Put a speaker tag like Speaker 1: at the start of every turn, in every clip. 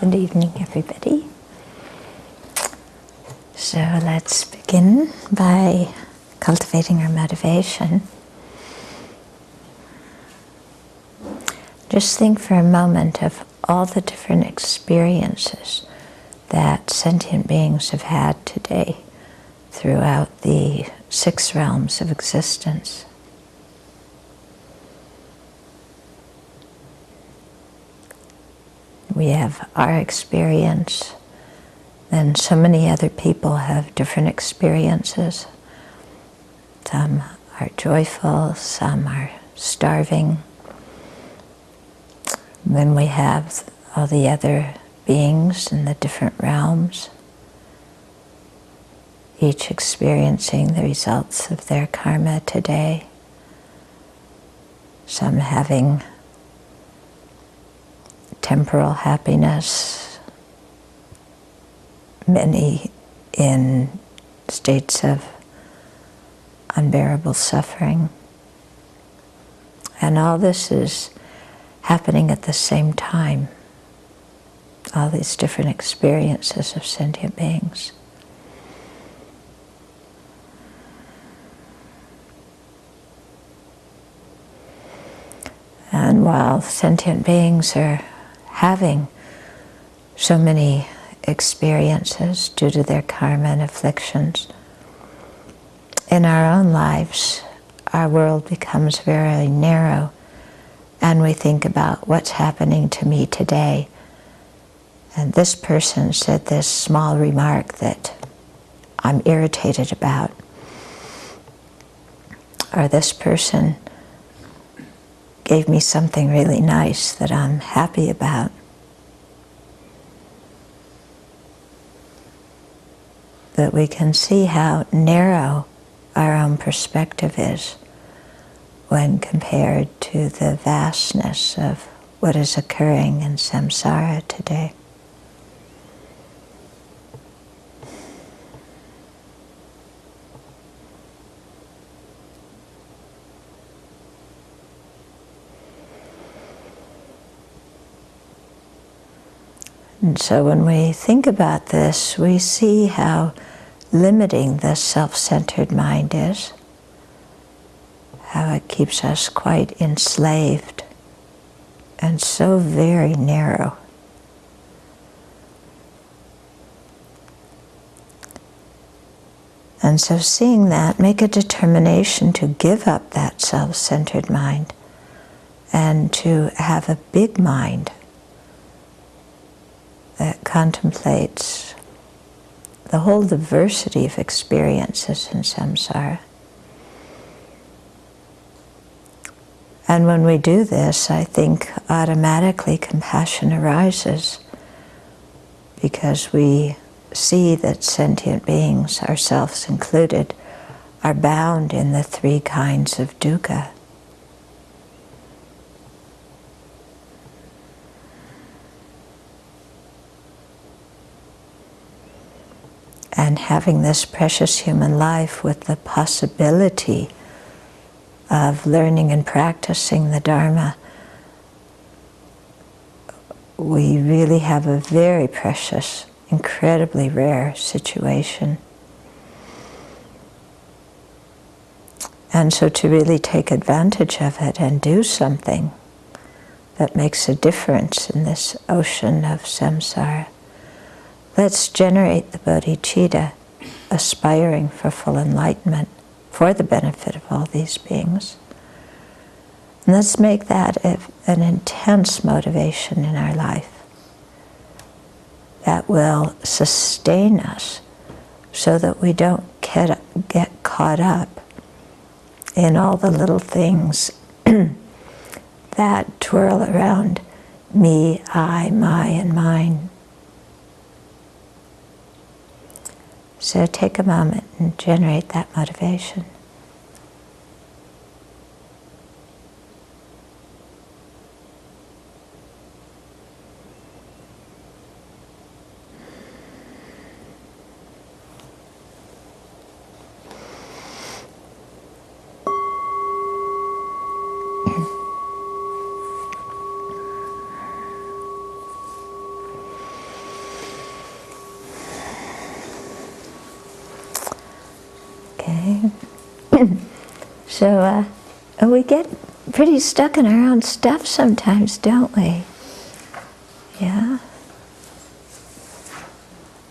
Speaker 1: Good evening, everybody. So let's begin by cultivating our motivation. Just think for a moment of all the different experiences that sentient beings have had today throughout the 6 realms of existence. We have our experience, then so many other people have different experiences. Some are joyful, some are starving. Then we have all the other beings in the different realms, each experiencing the results of their karma today. Some having temporal happiness, many in states of unbearable suffering. And all this is happening at the same time, all these different experiences of sentient beings. And while sentient beings are having so many experiences due to their karma and afflictions, in our own lives, our world becomes very narrow, and we think about what's happening to me today. And this person said this small remark that I'm irritated about, or this person gave me something really nice that I'm happy about. That we can see how narrow our own perspective is when compared to the vastness of what is occurring in samsara today. And so when we think about this, we see how limiting the self-centered mind is, how it keeps us quite enslaved and so very narrow. And so seeing that, make a determination to give up that self-centered mind and to have a big mind that contemplates the whole diversity of experiences in samsara. And when we do this, I think automatically compassion arises, because we see that sentient beings, ourselves included, are bound in the 3 kinds of dukkha. And having this precious human life with the possibility of learning and practicing the Dharma, we really have a very precious, incredibly rare situation. And so to really take advantage of it and do something that makes a difference in this ocean of samsara, let's generate the bodhicitta, aspiring for full enlightenment for the benefit of all these beings. And let's make that an intense motivation in our life that will sustain us so that we don't get caught up in all the little things that twirl around me, I, my, and mine. So take a moment and generate that motivation. So we get pretty stuck in our own stuff sometimes, don't we? Yeah.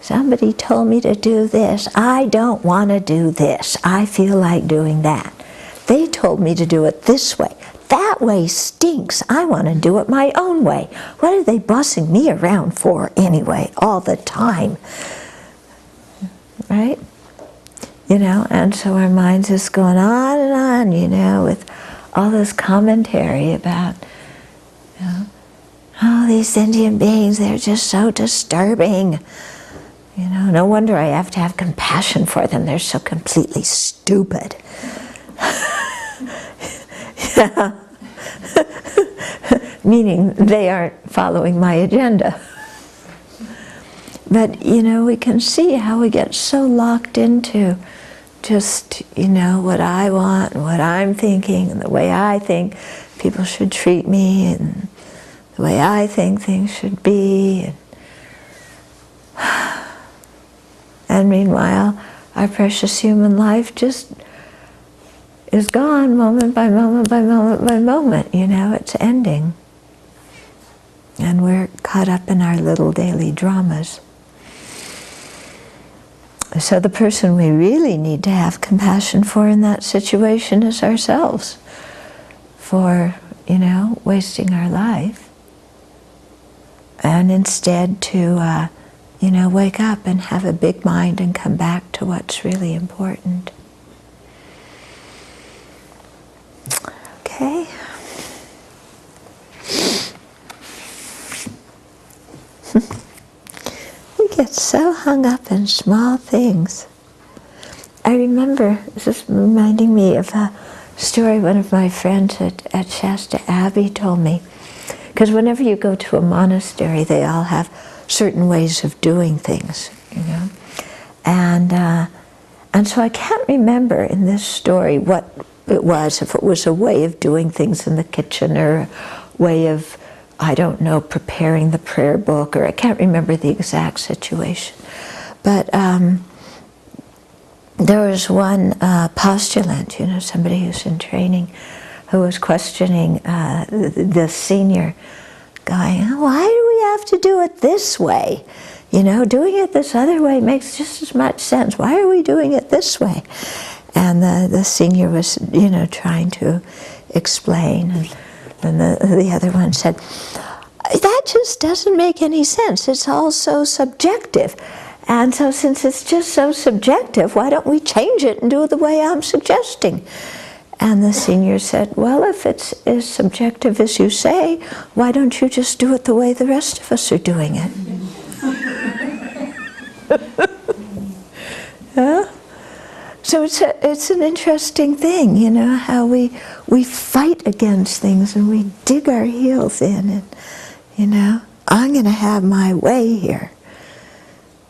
Speaker 1: Somebody told me to do this. I don't want to do this. I feel like doing that. They told me to do it this way. That way stinks. I want to do it my own way. What are they bossing me around for anyway, all the time? Right? You know, and so our minds is going on and on, you know, with all this commentary about, you know, oh, these sentient beings, they're just so disturbing. You know, no wonder I have to have compassion for them. They're so completely stupid. Yeah. Meaning they aren't following my agenda. But, you know, we can see how we get so locked into just, you know, what I want and what I'm thinking and the way I think people should treat me and the way I think things should be. And meanwhile, our precious human life just is gone moment by moment by moment by moment. You know, it's ending. And we're caught up in our little daily dramas. So the person we really need to have compassion for in that situation is ourselves, for, you know, wasting our life. And instead to, you know, wake up and have a big mind and come back to what's really important. Okay. We get so hung up in small things. I remember, this is reminding me of a story one of my friends at Shasta Abbey told me. Because whenever you go to a monastery, they all have certain ways of doing things, you know. And so I can't remember in this story what it was, if it was a way of doing things in the kitchen or a way of, I don't know, preparing the prayer book, or I can't remember the exact situation. But there was one postulant, you know, somebody who's in training, who was questioning the senior guy, why do we have to do it this way? You know, doing it this other way makes just as much sense. Why are we doing it this way? And the senior was, you know, trying to explain. And the other one said, that just doesn't make any sense. It's all so subjective. And so since it's just so subjective, why don't we change it and do it the way I'm suggesting? And the senior said, well, if it's as subjective as you say, why don't you just do it the way the rest of us are doing it? Yeah? So it's an interesting thing, you know, how we fight against things and we dig our heels in and, you know, I'm going to have my way here,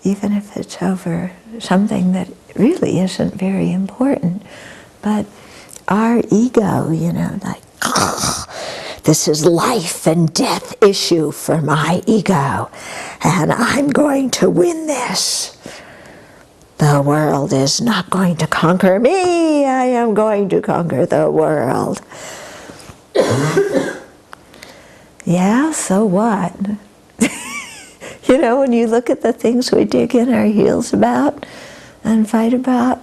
Speaker 1: even if it's over something that really isn't very important. But our ego, you know, like, this is life and death issue for my ego, and I'm going to win this. The world is not going to conquer me. I am going to conquer the world. Yeah, so what? You know, when you look at the things we dig in our heels about and fight about,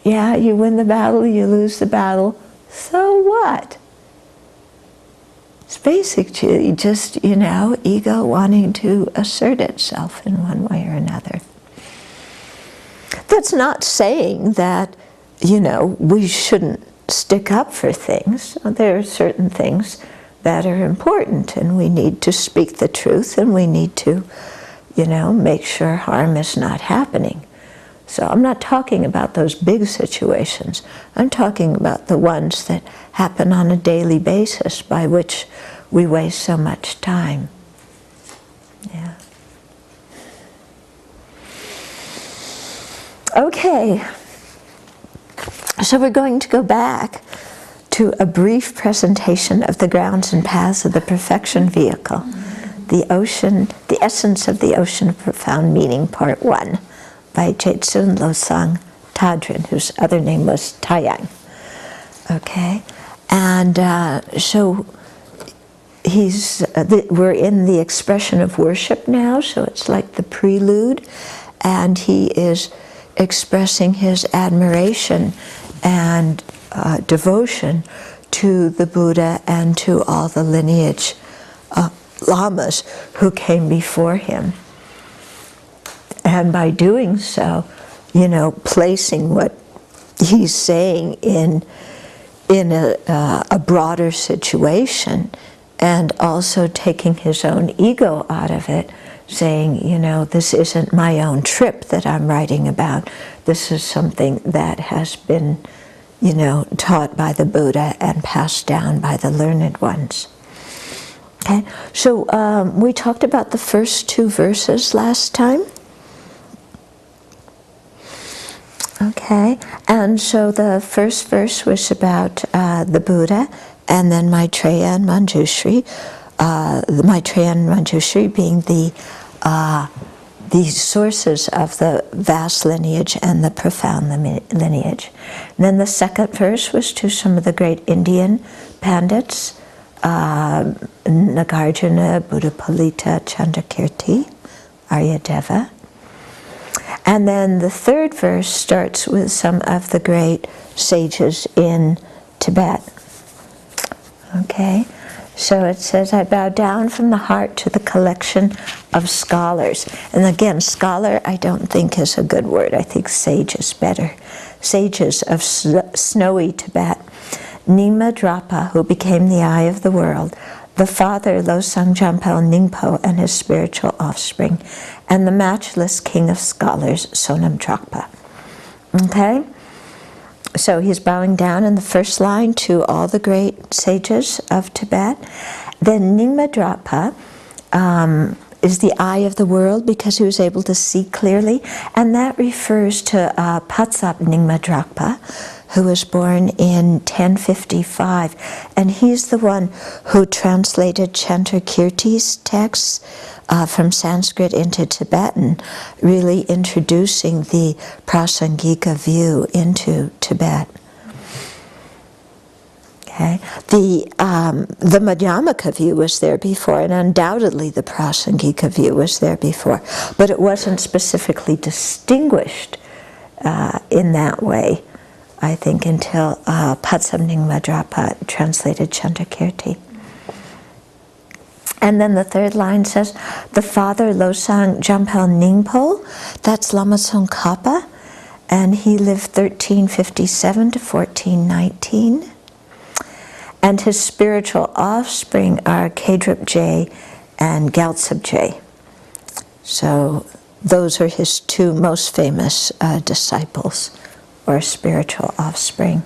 Speaker 1: yeah, you win the battle, you lose the battle. So what? It's basically just, you know, ego wanting to assert itself in one way or another. That's not saying that, you know, we shouldn't stick up for things. There are certain things that are important, and we need to speak the truth, and we need to, you know, make sure harm is not happening. So I'm not talking about those big situations. I'm talking about the ones that happen on a daily basis by which we waste so much time. Yeah. Okay. So we're going to go back to a brief presentation of the grounds and paths of the perfection vehicle, the essence of the ocean of profound meaning, part 1. By Jetsun Losang Tadrin, whose other name was Taiyang. Okay, and so we're in the expression of worship now, so it's like the prelude, and he is expressing his admiration and devotion to the Buddha and to all the lineage lamas who came before him. And by doing so, placing what he's saying in a broader situation, and also taking his own ego out of it, saying, this isn't my own trip that I'm writing about. This is something that has been, taught by the Buddha and passed down by the learned ones. Okay, so we talked about the first 2 verses last time. Okay, and so the first verse was about the Buddha, and then Maitreya and Manjushri. The Maitreya and Manjushri being the sources of the vast lineage and the profound lineage. And then the second verse was to some of the great Indian pandits, Nagarjuna, Buddhapalita, Chandrakirti, Aryadeva. And then the third verse starts with some of the great sages in Tibet. Okay, so it says, I bow down from the heart to the collection of scholars. And again, scholar I don't think is a good word. I think sage is better. Sages of snowy Tibet. Nyingma Drapa, who became the eye of the world, the father Losang Jampo Ningpo and his spiritual offspring, and the matchless king of scholars, Sonam Drakpa. Okay? So he's bowing down in the first line to all the great sages of Tibet. Then Nyingma Drapa is the eye of the world because he was able to see clearly, and that refers to Patsap Nyingma Drapa, who was born in 1055, and he's the one who translated Chandrakirti's texts from Sanskrit into Tibetan, really introducing the Prasangika view into Tibet. Okay. The Madhyamaka view was there before, and undoubtedly the Prasangika view was there before, but it wasn't specifically distinguished in that way, I think, until Patsam Nyingma Drapa translated Chandrakirti. And then the third line says, the father Losang Jampo Ningpo, that's Lama Tsongkhapa, and he lived 1357 to 1419. And his spiritual offspring are Kedrup Je and Gyaltsab Je. So those are his 2 most famous disciples, or spiritual offspring.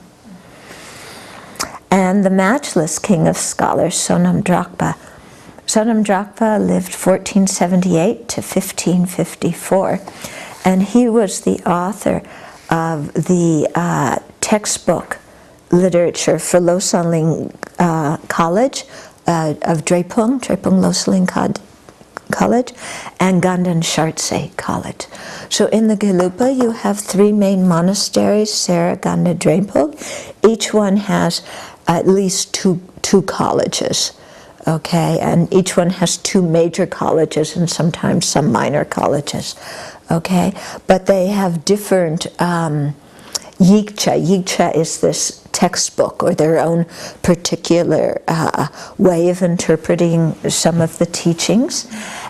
Speaker 1: And the matchless king of scholars, Sonam Drakpa. Sonam Drakpa lived 1478 to 1554, and he was the author of the textbook literature for Losaling College of Drepung Losaling College, and Ganden Shartse College. So in the Gelugpa you have 3 main monasteries, Sera, Ganda, Drepung. Each one has at least two colleges. Okay, and each one has 2 major colleges and sometimes some minor colleges. Okay, but they have different yikcha. Yikcha is this textbook, or their own particular way of interpreting some of the teachings,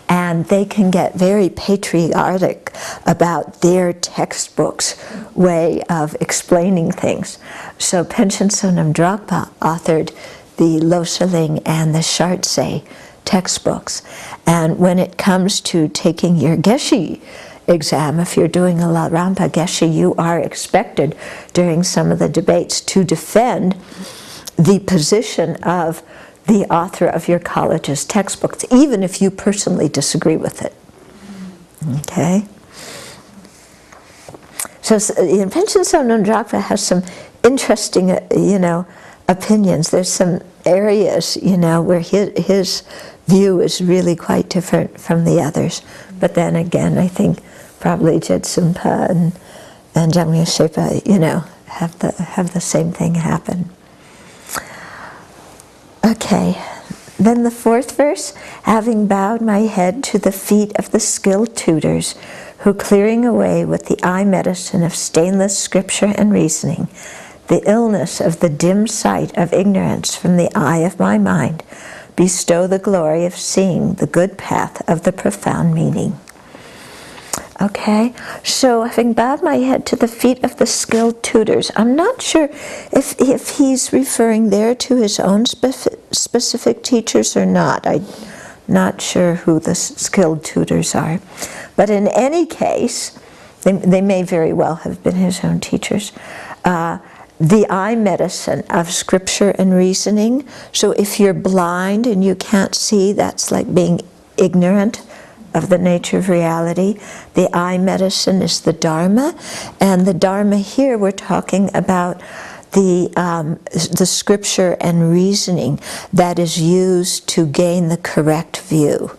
Speaker 1: and they can get very patriotic about their textbook's way of explaining things. So Panchen Sonam Drakpa authored the Losaling and the Shartse textbooks. And when it comes to taking your Geshe exam, if you're doing a La Rampa Geshe, you are expected during some of the debates to defend the position of the author of your college's textbooks, even if you personally disagree with it. Okay? So Panchen Sonam Drakpa has some interesting, opinions. There's some areas, where his view is really quite different from the others. But then again, I think probably Jetsumpa and Jamya Shepa, have the same thing happen. Okay, then the fourth verse, having bowed my head to the feet of the skilled tutors, who clearing away with the eye medicine of stainless scripture and reasoning, the illness of the dim sight of ignorance from the eye of my mind, bestow the glory of seeing the good path of the profound meaning. Okay, so having bowed my head to the feet of the skilled tutors, I'm not sure if he's referring there to his own specific teachers or not. I'm not sure who the skilled tutors are. But in any case, they may very well have been his own teachers. The eye medicine of scripture and reasoning. So if you're blind and you can't see, that's like being ignorant of the nature of reality. The eye medicine is the Dharma. And the Dharma here, we're talking about the scripture and reasoning that is used to gain the correct view.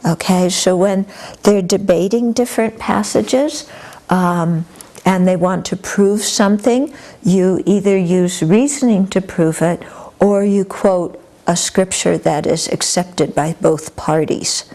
Speaker 1: Okay, so when they're debating different passages and they want to prove something, you either use reasoning to prove it or you quote a scripture that is accepted by both parties.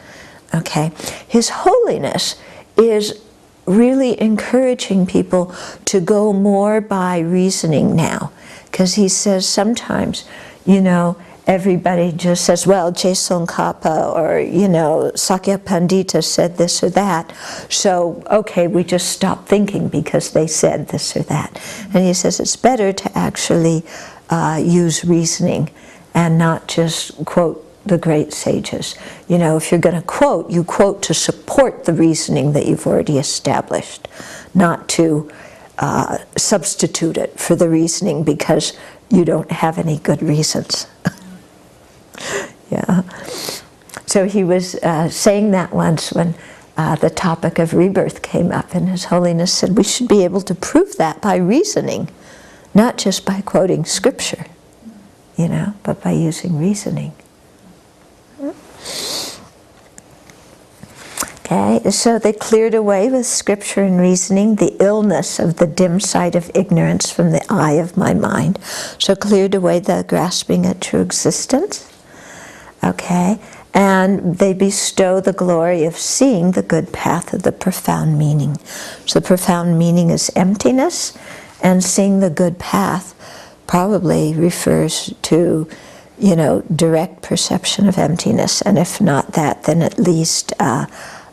Speaker 1: Okay, His Holiness is really encouraging people to go more by reasoning now, because he says sometimes, you know, everybody just says, well, Tsongkhapa or, you know, Sakya Pandita said this or that, so, okay, we just stop thinking because they said this or that. And he says it's better to actually use reasoning and not just quote the great sages. You know, if you're going to quote, you quote to support the reasoning that you've already established, not to substitute it for the reasoning because you don't have any good reasons. Yeah. So he was saying that once when the topic of rebirth came up, and His Holiness said we should be able to prove that by reasoning, not just by quoting scripture, you know, but by using reasoning. Okay, so they cleared away with scripture and reasoning the illness of the dim sight of ignorance from the eye of my mind. So cleared away the grasping at true existence. Okay, and they bestow the glory of seeing the good path of the profound meaning. So the profound meaning is emptiness, and seeing the good path probably refers to, you know, direct perception of emptiness, and if not that, then at least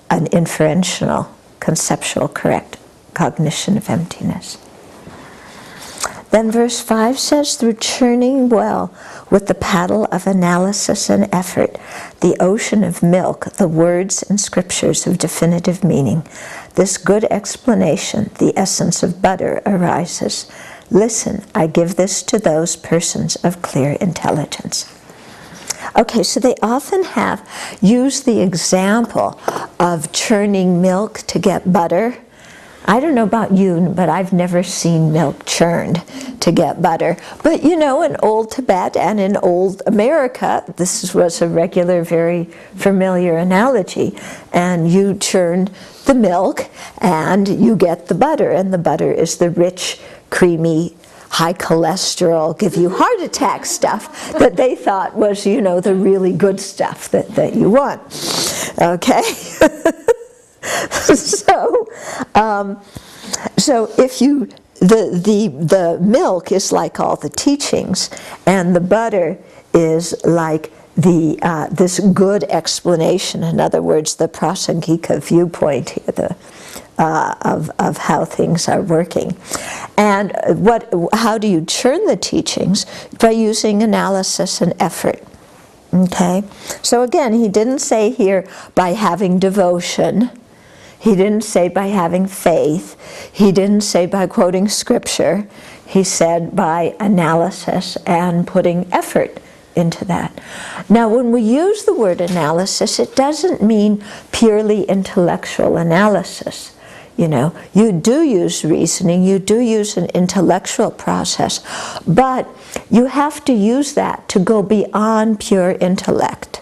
Speaker 1: an inferential, conceptual, correct cognition of emptiness. Then verse 5 says, through churning well with the paddle of analysis and effort, the ocean of milk, the words and scriptures of definitive meaning, this good explanation, the essence of butter, arises. Listen, I give this to those persons of clear intelligence. Okay, so they often have used the example of churning milk to get butter. I don't know about you, but I've never seen milk churned to get butter. But you know, in old Tibet and in old America, this was a regular, very familiar analogy. And you churn the milk and you get the butter, and the butter is the rich, creamy, high cholesterol, give you heart attack stuff that they thought was, you know, the really good stuff that you want. Okay? So if you, the milk is like all the teachings, and the butter is like the this good explanation. In other words, the prasangika viewpoint here, of how things are working. And how do you churn the teachings? By using analysis and effort. Okay? So again, he didn't say here by having devotion. He didn't say by having faith. He didn't say by quoting scripture. He said by analysis and putting effort into that. Now, when we use the word analysis, it doesn't mean purely intellectual analysis. You know, you do use reasoning, you do use an intellectual process, but you have to use that to go beyond pure intellect.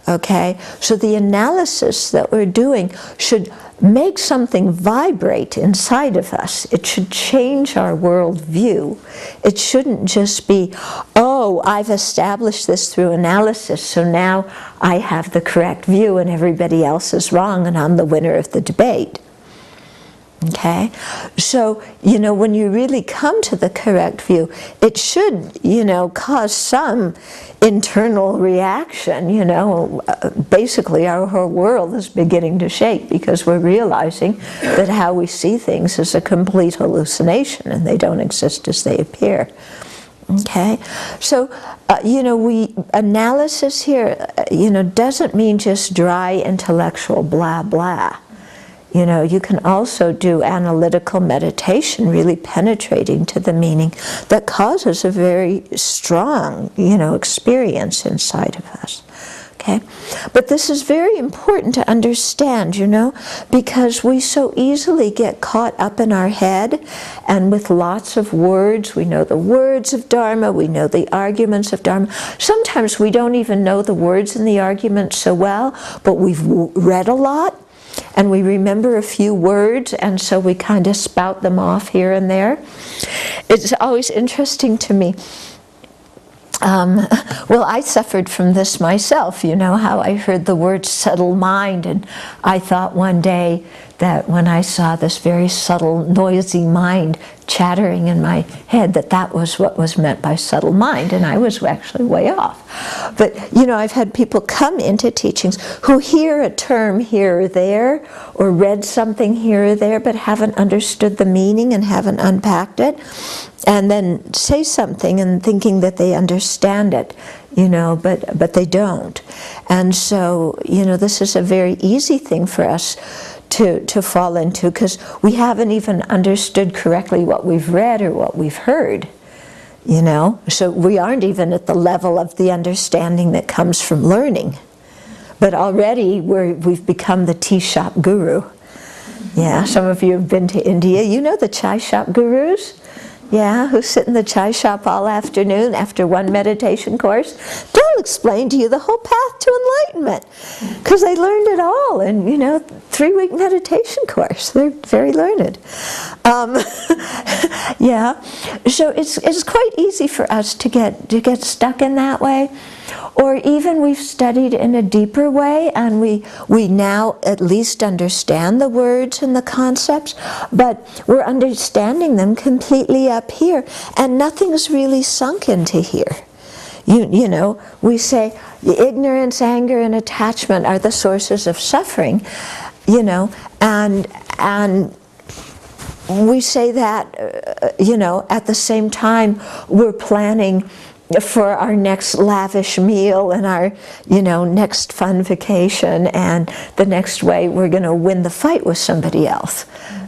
Speaker 1: Okay? So the analysis that we're doing should make something vibrate inside of us. It should change our worldview. It shouldn't just be, oh, I've established this through analysis, so now I have the correct view and everybody else is wrong and I'm the winner of the debate. Okay? So, you know, when you really come to the correct view, it should, you know, cause some internal reaction, you know. Basically, our whole world is beginning to shake because we're realizing that how we see things is a complete hallucination and they don't exist as they appear. Okay? So, you know, analysis here, you know, doesn't mean just dry intellectual blah blah. You know, you can also do analytical meditation, really penetrating to the meaning that causes a very strong, you know, experience inside of us. Okay? But this is very important to understand, you know, because we so easily get caught up in our head and with lots of words. We know the words of Dharma, we know the arguments of Dharma. Sometimes we don't even know the words in the argument so well, but we've read a lot. And we remember a few words, and so we kind of spout them off here and there. It's always interesting to me. Well, I suffered from this myself, you know, how I heard the word subtle mind, and I thought one day that when I saw this very subtle, noisy mind chattering in my head, that that was what was meant by subtle mind, and I was actually way off. But, you know, I've had people come into teachings who hear a term here or there, or read something here or there, but haven't understood the meaning and haven't unpacked it, and then say something and thinking that they understand it, you know, but they don't. And so, you know, this is a very easy thing for us to fall into, because we haven't even understood correctly what we've read or what we've heard, you know. So we aren't even at the level of the understanding that comes from learning. But already we've become the tea shop guru. Yeah, some of you have been to India. You know the chai shop gurus? Yeah, who sit in the chai shop all afternoon after one meditation course. They'll explain to you the whole path to enlightenment, because they learned it all in, you know, 3-week meditation course. They're very learned. Yeah, so it's quite easy for us to get stuck in that way. Or even we've studied in a deeper way and we now at least understand the words and the concepts, but we're understanding them completely up here and nothing's really sunk into here. You know, we say ignorance, anger, and attachment are the sources of suffering, you know, and we say that, you know, at the same time we're planning for our next lavish meal and our, you know, next fun vacation and the next way we're going to win the fight with somebody else.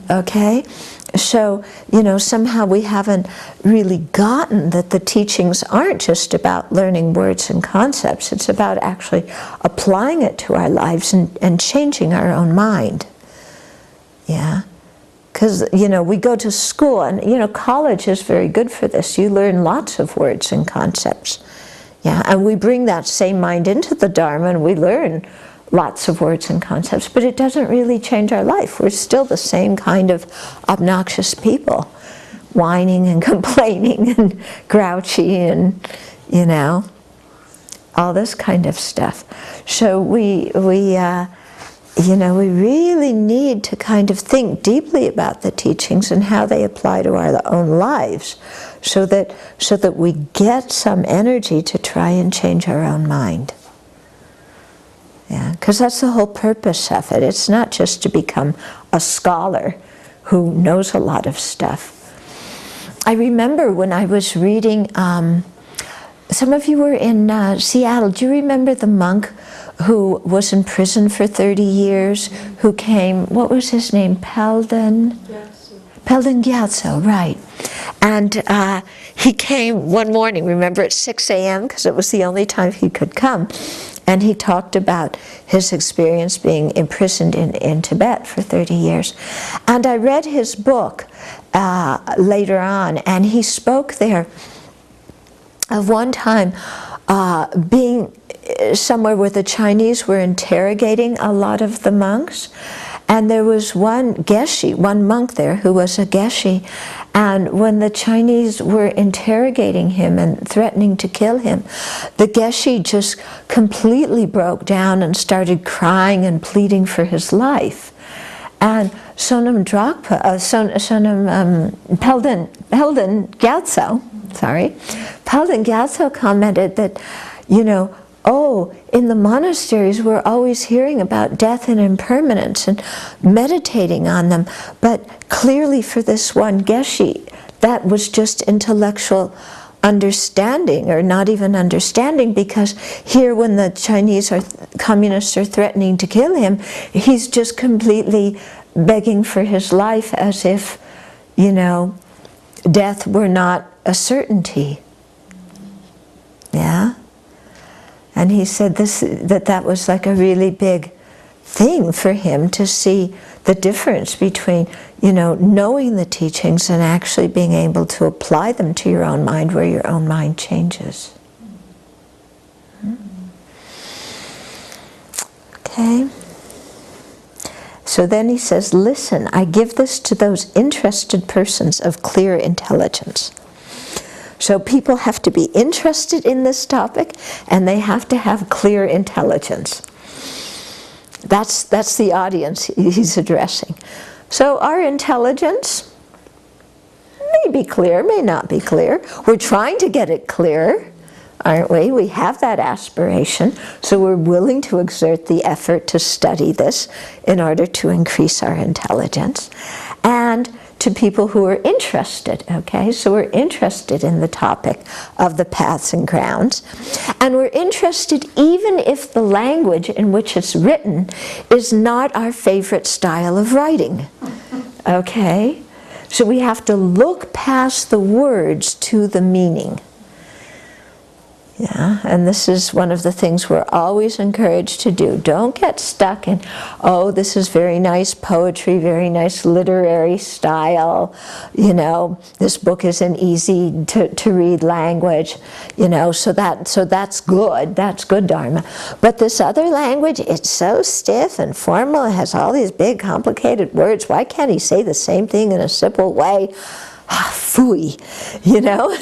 Speaker 1: Okay? So, you know, somehow we haven't really gotten that the teachings aren't just about learning words and concepts. It's about actually applying it to our lives and changing our own mind. Yeah? Because, you know, we go to school, and, you know, college is very good for this. You learn lots of words and concepts. Yeah, and we bring that same mind into the Dharma, and we learn lots of words and concepts, but it doesn't really change our life. We're still the same kind of obnoxious people, whining and complaining and grouchy and, you know, all this kind of stuff. So you know, we really need to kind of think deeply about the teachings and how they apply to our own lives, so that we get some energy to try and change our own mind. Yeah, because that's the whole purpose of it. It's not just to become a scholar who knows a lot of stuff. I remember when I was reading, some of you were in Seattle. Do you remember the monk who was in prison for 30 years, who came, what was his name, Pelden Gyatso, right. And he came one morning, remember, at 6 a.m., because it was the only time he could come, and he talked about his experience being imprisoned in Tibet for 30 years. And I read his book later on, and he spoke there of one time being somewhere where the Chinese were interrogating a lot of the monks, and there was one geshe, one monk there who was a geshe, and when the Chinese were interrogating him and threatening to kill him, the geshe just completely broke down and started crying and pleading for his life. And Sonam Pelden Gyatso commented that, you know, oh, in the monasteries we're always hearing about death and impermanence and meditating on them, but clearly for this one geshe, that was just intellectual understanding, or not even understanding, because here when the Chinese communists are threatening to kill him, he's just completely begging for his life as if, you know, death were not a certainty. Yeah? And he said that was like a really big thing for him to see the difference between, you know, knowing the teachings and actually being able to apply them to your own mind, where your own mind changes. Okay. So then he says, listen, I give this to those interested persons of clear intelligence. So people have to be interested in this topic, and they have to have clear intelligence. That's the audience he's addressing. So our intelligence may be clear, may not be clear. We're trying to get it clear, aren't we? We have that aspiration, so we're willing to exert the effort to study this in order to increase our intelligence. And to people who are interested, okay? So we're interested in the topic of the paths and grounds. And we're interested even if the language in which it's written is not our favorite style of writing, okay? So we have to look past the words to the meaning. Yeah, and this is one of the things we're always encouraged to do. Don't get stuck in, oh, this is very nice poetry, very nice literary style, you know, this book is an easy to read language, you know, so that's good Dharma. But this other language, it's so stiff and formal, it has all these big complicated words, why can't he say the same thing in a simple way? Ah, phooey, you know?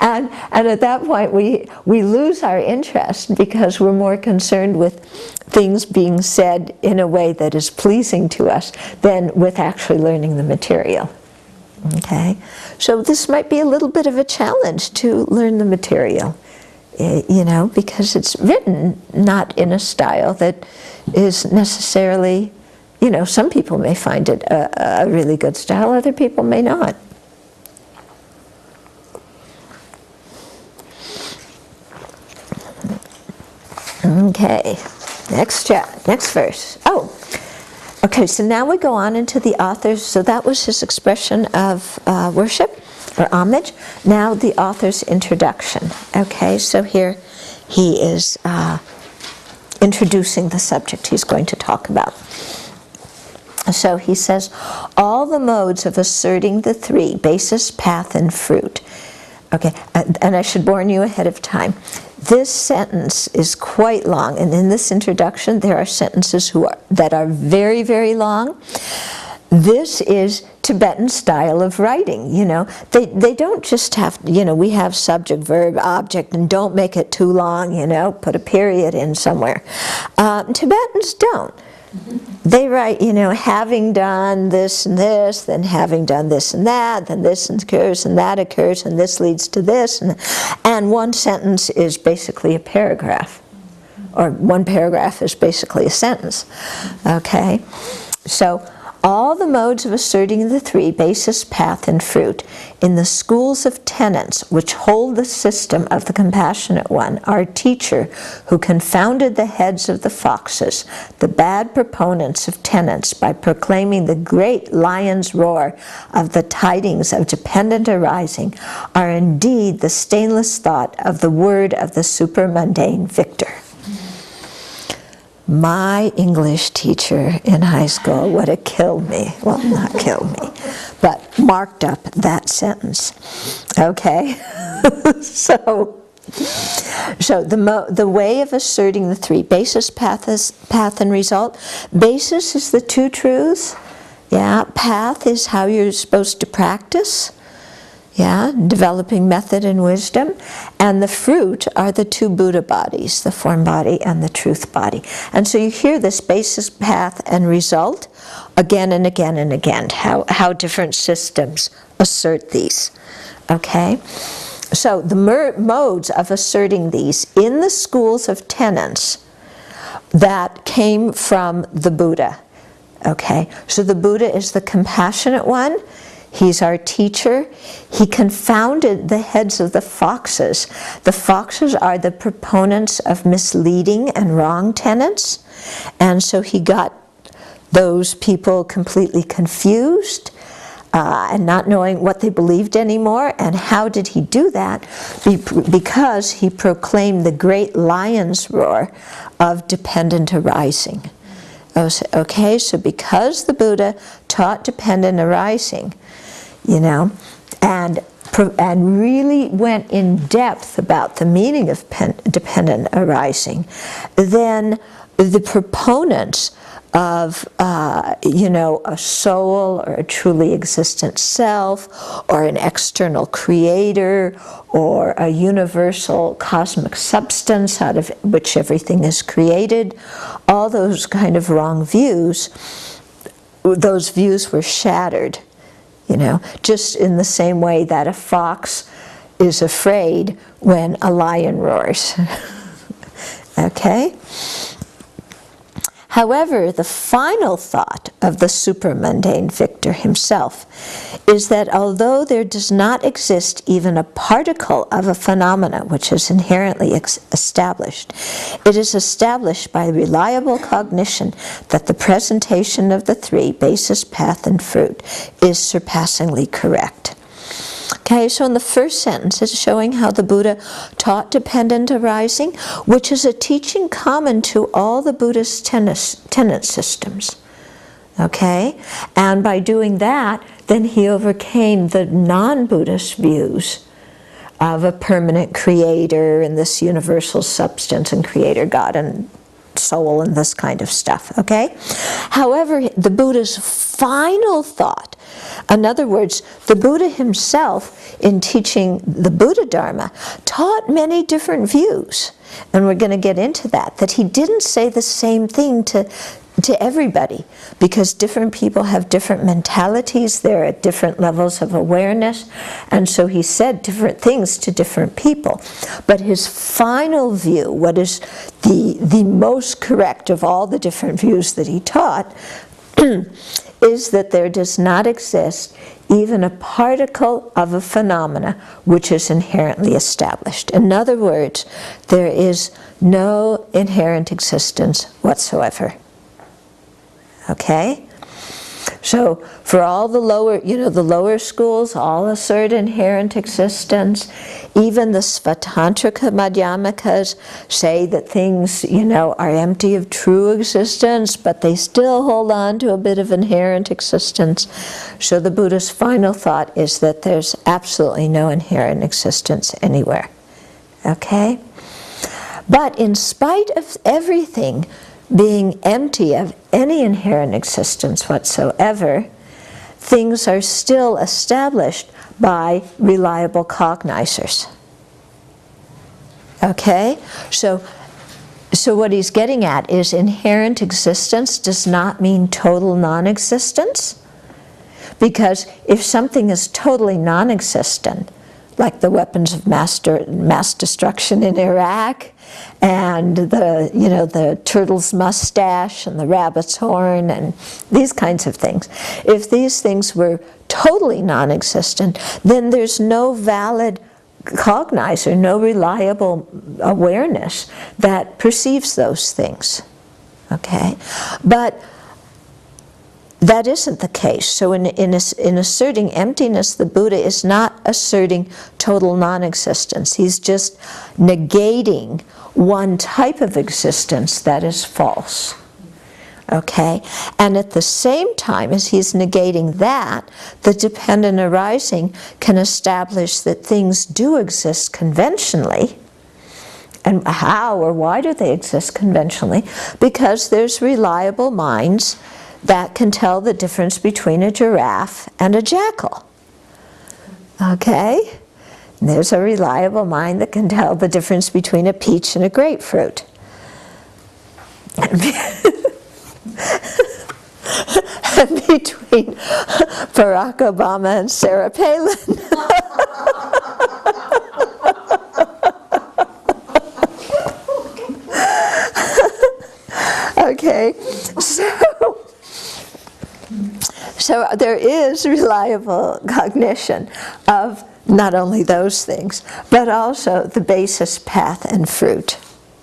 Speaker 1: And at that point we lose our interest, because we're more concerned with things being said in a way that is pleasing to us than with actually learning the material. Okay? So this might be a little bit of a challenge to learn the material, you know, because it's written not in a style that is necessarily, you know, some people may find it a really good style, other people may not. Okay, next verse. Oh, okay, so now we go on into the author's, so that was his expression of worship or homage. Now the author's introduction. Okay, so here he is introducing the subject he's going to talk about. So he says, all the modes of asserting the three, basis, path, and fruit. Okay, and I should warn you ahead of time. This sentence is quite long, and in this introduction there are sentences that are very, very long. This is Tibetan style of writing, you know. They don't just have, you know, we have subject, verb, object, and don't make it too long, you know, put a period in somewhere. Tibetans don't. They write, you know, having done this and this, then having done this and that, then this occurs and that occurs, and this leads to this, and one sentence is basically a paragraph, or one paragraph is basically a sentence. Okay, so all the modes of asserting the three, basis, path, and fruit, in the schools of tenets which hold the system of the Compassionate One, our teacher, who confounded the heads of the foxes, the bad proponents of tenets, by proclaiming the great lion's roar of the tidings of dependent arising, are indeed the stainless thought of the word of the supermundane victor. My English teacher in high school would have killed me. Well, not killed me, but marked up that sentence. Okay? So, So the way of asserting the three, basis, path, and result. Basis is the two truths. Yeah, path is how you're supposed to practice. Yeah, developing method and wisdom. And the fruit are the two Buddha bodies, the form body and the truth body. And so you hear this basis, path, and result again and again and again, how different systems assert these. Okay? So the modes of asserting these in the schools of tenets that came from the Buddha. Okay? So the Buddha is the compassionate one. He's our teacher. He confounded the heads of the foxes. The foxes are the proponents of misleading and wrong tenets. And so he got those people completely confused and not knowing what they believed anymore. And how did he do that? Because he proclaimed the great lion's roar of dependent arising. Okay, so because the Buddha taught dependent arising, you know, and really went in depth about the meaning of dependent arising, then the proponents of, you know, a soul or a truly existent self or an external creator or a universal cosmic substance out of which everything is created, all those kind of wrong views, those views were shattered. You know, just in the same way that a fox is afraid when a lion roars. Okay? However, the final thought of the supramundane victor himself is that although there does not exist even a particle of a phenomena which is inherently established, it is established by reliable cognition that the presentation of the three, basis, path, and fruit, is surpassingly correct. Okay, so in the first sentence, it's showing how the Buddha taught dependent arising, which is a teaching common to all the Buddhist tenet systems. Okay, and by doing that, then he overcame the non-Buddhist views of a permanent creator and this universal substance and creator, God and soul and this kind of stuff, okay? However, the Buddha's final thought, in other words, the Buddha himself, in teaching the Buddha Dharma, taught many different views. And we're going to get into that he didn't say the same thing to everybody, because different people have different mentalities, they're at different levels of awareness, and so he said different things to different people. But his final view, what is the most correct of all the different views that he taught, is that there does not exist even a particle of a phenomena which is inherently established. In other words, there is no inherent existence whatsoever. Okay? So for all the lower, the lower schools, all assert inherent existence. Even the Svatantrika Madhyamikas say that things, are empty of true existence, but they still hold on to a bit of inherent existence. So the Buddha's final thought is that there's absolutely no inherent existence anywhere. Okay? But in spite of everything being empty of any inherent existence whatsoever, things are still established by reliable cognizers. Okay? So what he's getting at is inherent existence does not mean total non-existence, because if something is totally non-existent, like the weapons of mass destruction in Iraq, and the turtle's mustache and the rabbit's horn and these kinds of things. If these things were totally non-existent, then there's no valid cognizer, no reliable awareness that perceives those things. Okay? But that isn't the case. So in asserting emptiness, the Buddha is not asserting total non-existence. He's just negating one type of existence that is false. Okay? And at the same time as he's negating that, the dependent arising can establish that things do exist conventionally, And how or why do they exist conventionally? Because there's reliable minds that can tell the difference between a giraffe and a jackal. Okay? And there's a reliable mind that can tell the difference between a peach and a grapefruit. And between Barack Obama and Sarah Palin. Okay, so there is reliable cognition of not only those things, but also the basis, path, and fruit.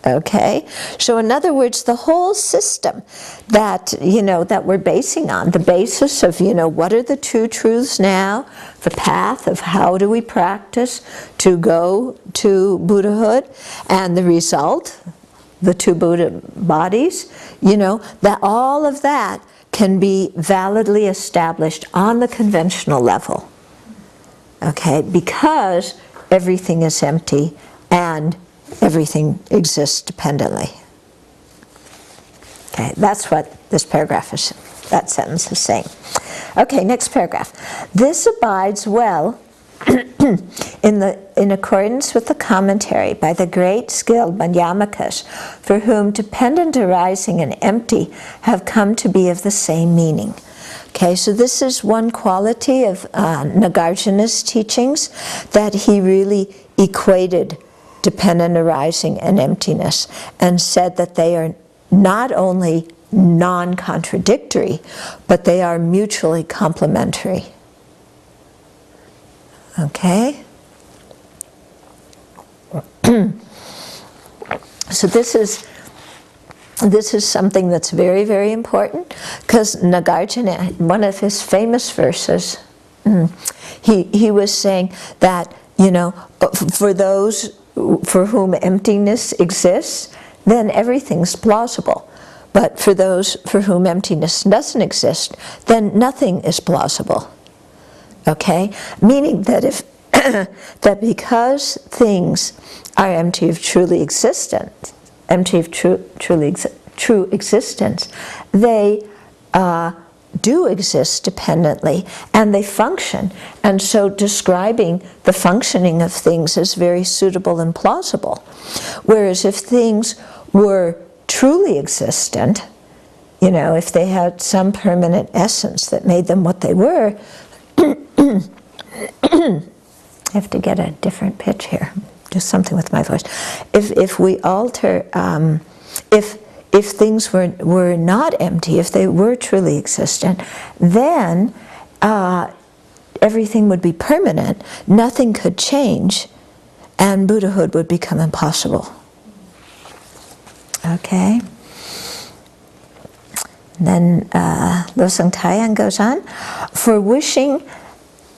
Speaker 1: Okay, so in other words, the whole system that that we're basing on, the basis of what are the two truths now, the path of how do we practice to go to Buddhahood, and the result, the two Buddha bodies, that all of that can be validly established on the conventional level. Okay, because everything is empty and everything exists dependently. Okay, that's what this paragraph is, that sentence is saying. Okay, next paragraph. This abides well in accordance with the commentary by the great skilled Madhyamakas, for whom dependent arising and empty have come to be of the same meaning. Okay, so this is one quality of Nagarjuna's teachings, that he really equated dependent arising and emptiness, and said that they are not only non-contradictory, but they are mutually complementary. Okay? So this is something that's very, very important, because Nagarjuna, one of his famous verses, he was saying that, for those for whom emptiness exists, then everything's plausible. But for those for whom emptiness doesn't exist, then nothing is plausible. Okay? Meaning that if that because things are empty of truly existence, empty of true existence, they do exist dependently, and they function. And so describing the functioning of things is very suitable and plausible. Whereas if things were truly existent, if they had some permanent essence that made them what they were, I have to get a different pitch here, do something with my voice. If we alter, if things were not empty, if they were truly existent, then everything would be permanent, nothing could change, and Buddhahood would become impossible. Okay? Then Losang Taiyang goes on, for wishing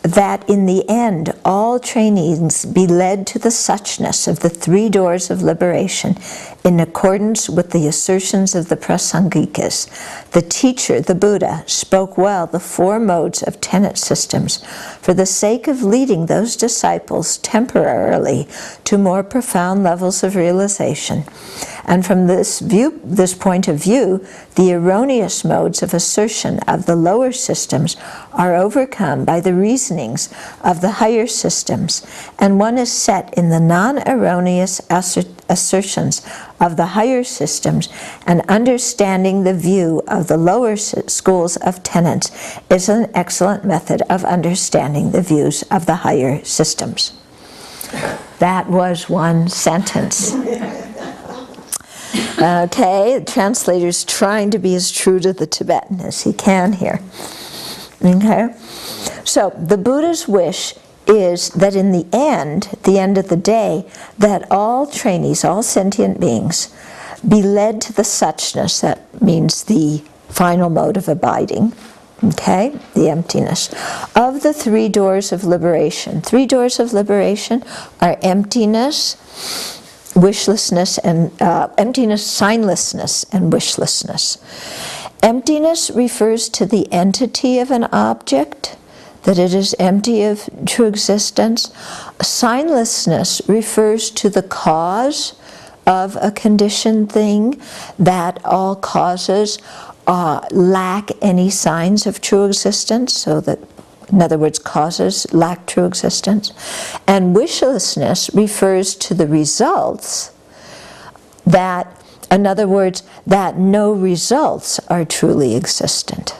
Speaker 1: that in the end all trainees be led to the suchness of the three doors of liberation in accordance with the assertions of the Prasangikas. The teacher, the Buddha, spoke well the four modes of tenet systems for the sake of leading those disciples temporarily to more profound levels of realization. And from this point of view, the erroneous modes of assertion of the lower systems are overcome by the reasonings of the higher systems, and one is set in the non-erroneous assertions of the higher systems, and understanding the view of the lower schools of tenets is an excellent method of understanding the views of the higher systems. That was one sentence. Okay, the translator's trying to be as true to the Tibetan as he can here. Okay, so the Buddha's wish is that in the end of the day, that all trainees, all sentient beings, be led to the suchness, that means the final mode of abiding, okay, the emptiness, of the three doors of liberation. Three doors of liberation are emptiness, wishlessness, and emptiness, signlessness, and wishlessness. Emptiness refers to the entity of an object, that it is empty of true existence. Signlessness refers to the cause of a conditioned thing, that all causes lack any signs of true existence, so that, in other words, causes lack true existence. And wishlessness refers to the results that, in other words, that no results are truly existent.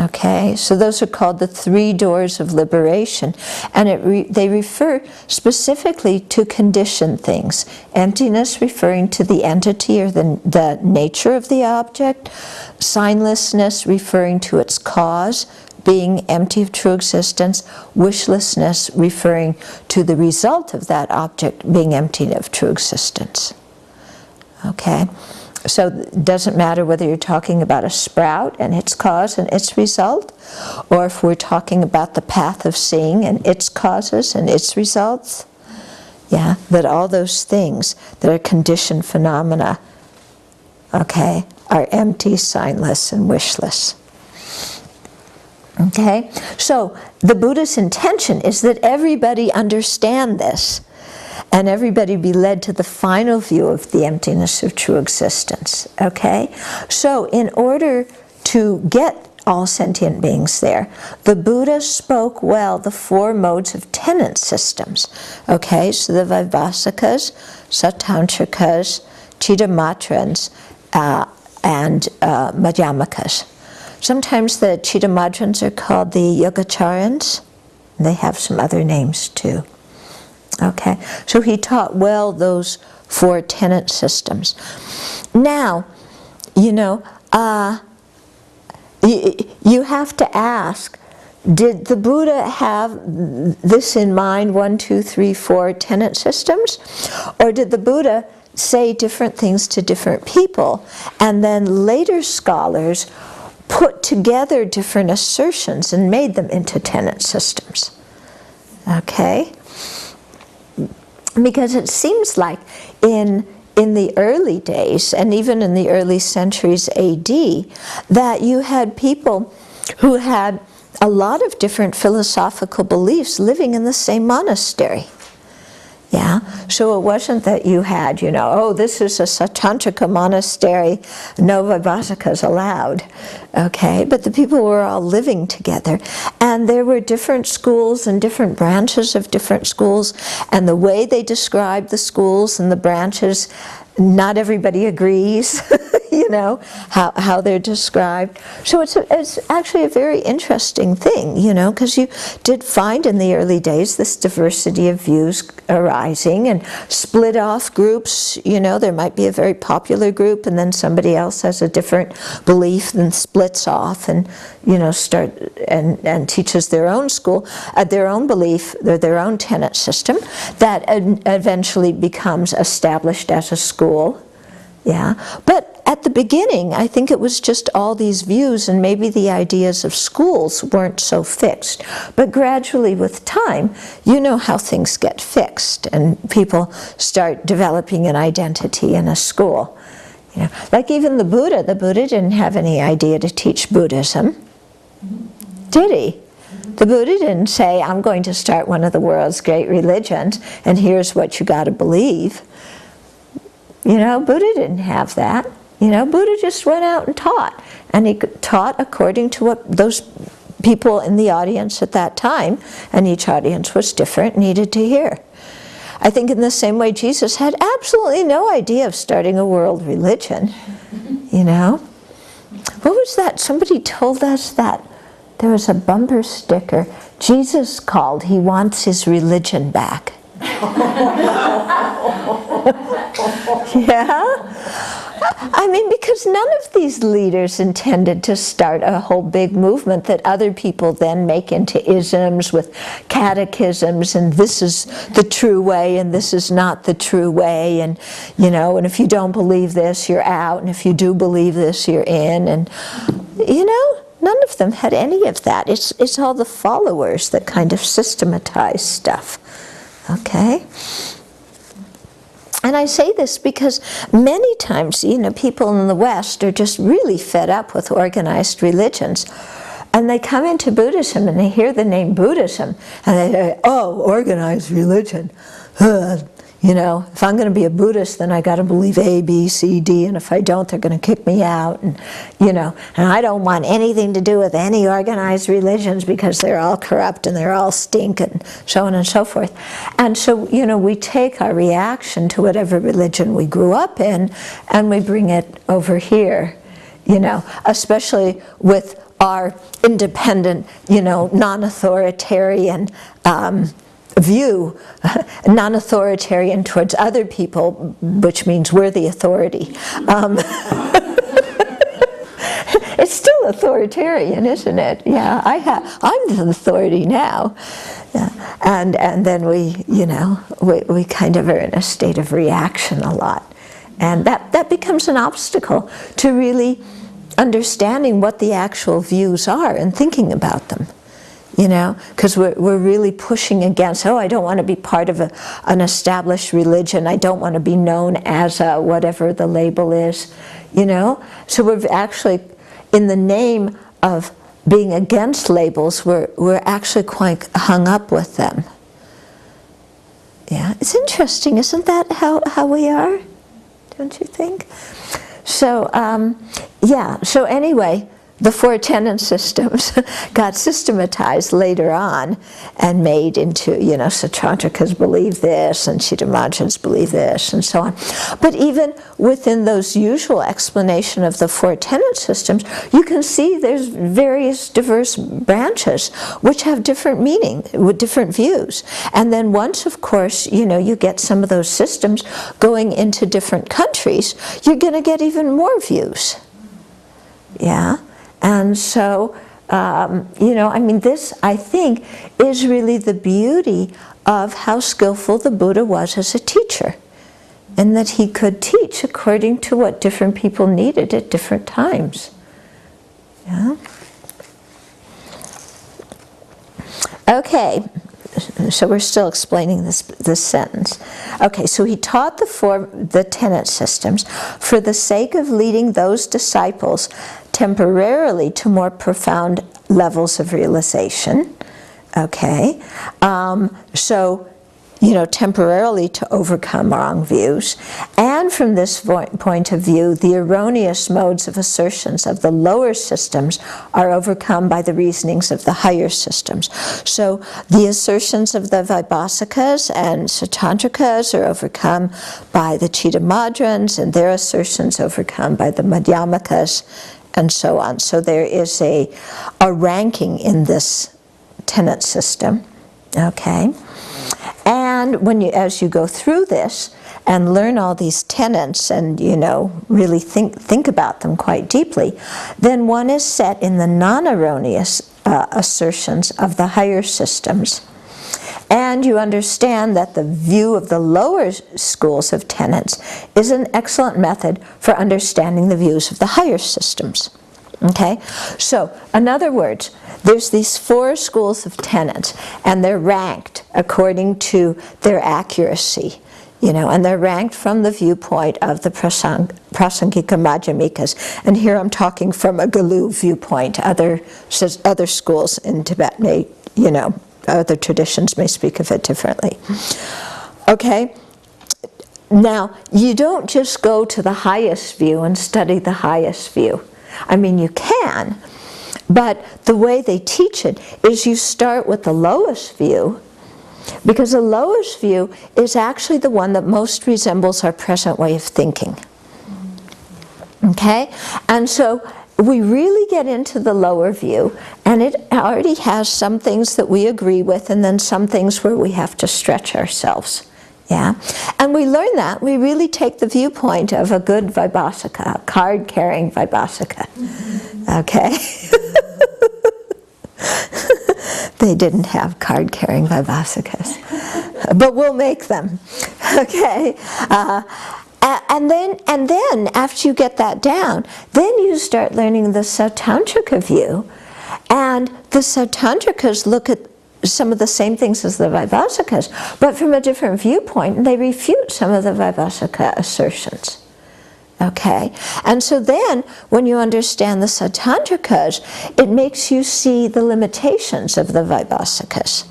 Speaker 1: Okay, so those are called the three doors of liberation, and they refer specifically to conditioned things. Emptiness referring to the entity or the nature of the object, signlessness referring to its cause, being empty of true existence, wishlessness referring to the result of that object being empty of true existence. Okay? So it doesn't matter whether you're talking about a sprout and its cause and its result, or if we're talking about the path of seeing and its causes and its results. Yeah, that all those things that are conditioned phenomena, okay, are empty, signless, and wishless. Okay, so the Buddha's intention is that everybody understand this, and everybody be led to the final view of the emptiness of true existence. Okay? So in order to get all sentient beings there, the Buddha spoke well the four modes of tenet systems. Okay? So the Vaibhasikas, Satantrikas, Chittamatrans, and Madhyamakas. Sometimes the Chittamatrans are called the Yogacarans. They have some other names too. Okay, so he taught well those four tenet systems. Now, you know, you have to ask, did the Buddha have this in mind, 1, 2, 3, 4 tenet systems? Or did the Buddha say different things to different people, and then later scholars put together different assertions and made them into tenet systems? Okay? Because it seems like in the early days, and even in the early centuries AD, that you had people who had a lot of different philosophical beliefs living in the same monastery. Yeah, so it wasn't that you had, you know, oh, this is a Satantrika monastery, no Vaibhasikas allowed, okay? But the people were all living together, and there were different schools and different branches of different schools, and the way they described the schools and the branches, not everybody agrees, you know, how they're described. So it's actually a very interesting thing, you know, because you did find in the early days this diversity of views arising and split off groups. You know, there might be a very popular group and then somebody else has a different belief and splits off and, you know, start and teaches their own school, their own belief, their own tenet system that eventually becomes established as a school. Yeah, but at the beginning, I think it was just all these views, and maybe the ideas of schools weren't so fixed. But gradually with time, you know how things get fixed, and people start developing an identity in a school. You know, like even the Buddha didn't have any idea to teach Buddhism, did he? The Buddha didn't say, I'm going to start one of the world's great religions, and here's what you got to believe. You know, Buddha didn't have that. You know, Buddha just went out and taught. And he taught according to what those people in the audience at that time, and each audience was different, needed to hear. I think in the same way Jesus had absolutely no idea of starting a world religion. You know? What was that? Somebody told us that there was a bumper sticker. Jesus called, he wants his religion back. Yeah? I mean, because none of these leaders intended to start a whole big movement that other people then make into isms with catechisms, and this is the true way and this is not the true way, and you know, and if you don't believe this, you're out, and if you do believe this, you're in, and you know, none of them had any of that. It's all the followers that kind of systematize stuff. Okay? And I say this because many times, you know, people in the West are just really fed up with organized religions. And they come into Buddhism and they hear the name Buddhism and they say, oh, organized religion. You know, if I'm going to be a Buddhist, then I got to believe A, B, C, D, and if I don't, they're going to kick me out. And, you know, and I don't want anything to do with any organized religions because they're all corrupt and they're all stink and so on and so forth. And so, you know, we take our reaction to whatever religion we grew up in and we bring it over here, you know, especially with our independent, you know, non-authoritarian view, non-authoritarian towards other people, which means we're the authority. It's still authoritarian, isn't it? Yeah, I'm the authority now. Yeah. And then we, you know, we kind of are in a state of reaction a lot. And that becomes an obstacle to really understanding what the actual views are and thinking about them. You know, because we're really pushing against, oh, I don't want to be part of an established religion. I don't want to be known as whatever the label is, you know. So we're actually, in the name of being against labels, we're actually quite hung up with them. Yeah, it's interesting, isn't that how we are? Don't you think? So, yeah, so anyway, the 4 tenet systems got systematized later on and made into, you know, Sautrantikas believe this and Chittamajas believe this and so on. But even within those usual explanation of the 4 tenet systems, you can see there's various diverse branches which have different meaning, with different views. And then once, of course, you know, you get some of those systems going into different countries, you're going to get even more views. Yeah? And so, you know, I mean, this, I think, is really the beauty of how skillful the Buddha was as a teacher, and that he could teach according to what different people needed at different times. Yeah? Okay, so we're still explaining this sentence. Okay, so he taught the tenet systems for the sake of leading those disciples temporarily to more profound levels of realization. Okay, so, you know, temporarily to overcome wrong views. And from this point of view, the erroneous modes of assertions of the lower systems are overcome by the reasonings of the higher systems. So the assertions of the Vaibhasikas and Sautrantikas are overcome by the Chittamadrans, and their assertions overcome by the Madhyamakas, and so on. So there is a ranking in this tenet system. Okay? And when as you go through this and learn all these tenets and, you know, really think about them quite deeply, then one is set in the non-erroneous assertions of the higher systems. And you understand that the view of the lower schools of tenets is an excellent method for understanding the views of the higher systems. Okay? So, in other words, there's these 4 schools of tenets, and they're ranked according to their accuracy, you know, and they're ranked from the viewpoint of the Prasangika Madhyamikas. And here I'm talking from a Galu viewpoint. Other schools in Tibet may, you know, other traditions may speak of it differently. Okay? Now, you don't just go to the highest view and study the highest view. I mean, you can, but the way they teach it is you start with the lowest view, because the lowest view is actually the one that most resembles our present way of thinking. Okay? And so we really get into the lower view, and it already has some things that we agree with and then some things where we have to stretch ourselves. Yeah? And we learn that. We really take the viewpoint of a good Vaibhasika, a card-carrying Vaibhasika. Okay? They didn't have card-carrying Vaibhasikas. But we'll make them. Okay? And then, after you get that down, then you start learning the Sautantrika view. And the Sautantrikas look at some of the same things as the Vaibhasikas, but from a different viewpoint, and they refute some of the Vaibhasika assertions. Okay? And so then, when you understand the Sautantrikas, it makes you see the limitations of the Vaibhasikas.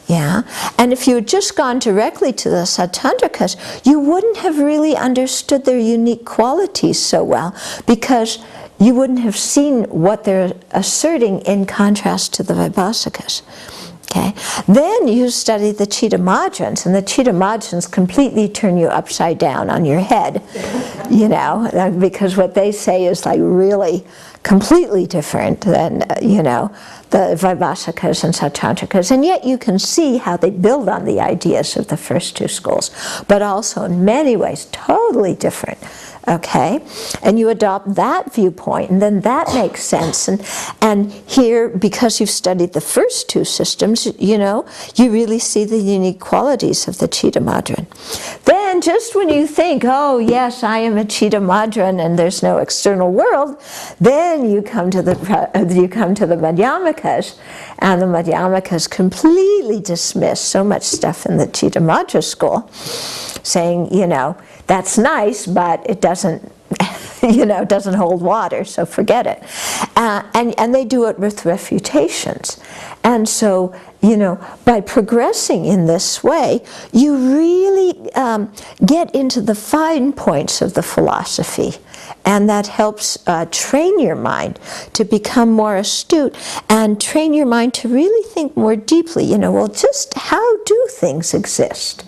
Speaker 1: Yeah, and if you had just gone directly to the Sautrantikas, you wouldn't have really understood their unique qualities so well, because you wouldn't have seen what they're asserting in contrast to the Vaibhasikas. Okay. Then you study the Chitta-madhyans, and the Chitta-madhyans completely turn you upside down on your head, you know, because what they say is like really completely different than, you know, the Vaibhasikas and Sautrantikas, and yet you can see how they build on the ideas of the first two schools, but also in many ways totally different. Okay, and you adopt that viewpoint, and then that makes sense. And here, because you've studied the first two systems, you know, you really see the unique qualities of the Chitta-madhyan. Then, just when you think, oh yes, I am a Chitta-madhyan and there's no external world, then you come to the Madhyamikas, and the Madhyamikas completely dismiss so much stuff in the Chitta-madhya school, saying, you know, that's nice, but it doesn't, you know, doesn't hold water, so forget it. And they do it with refutations. And so, you know, by progressing in this way, you really get into the fine points of the philosophy. And that helps train your mind to become more astute and train your mind to really think more deeply, you know, well, just how do things exist?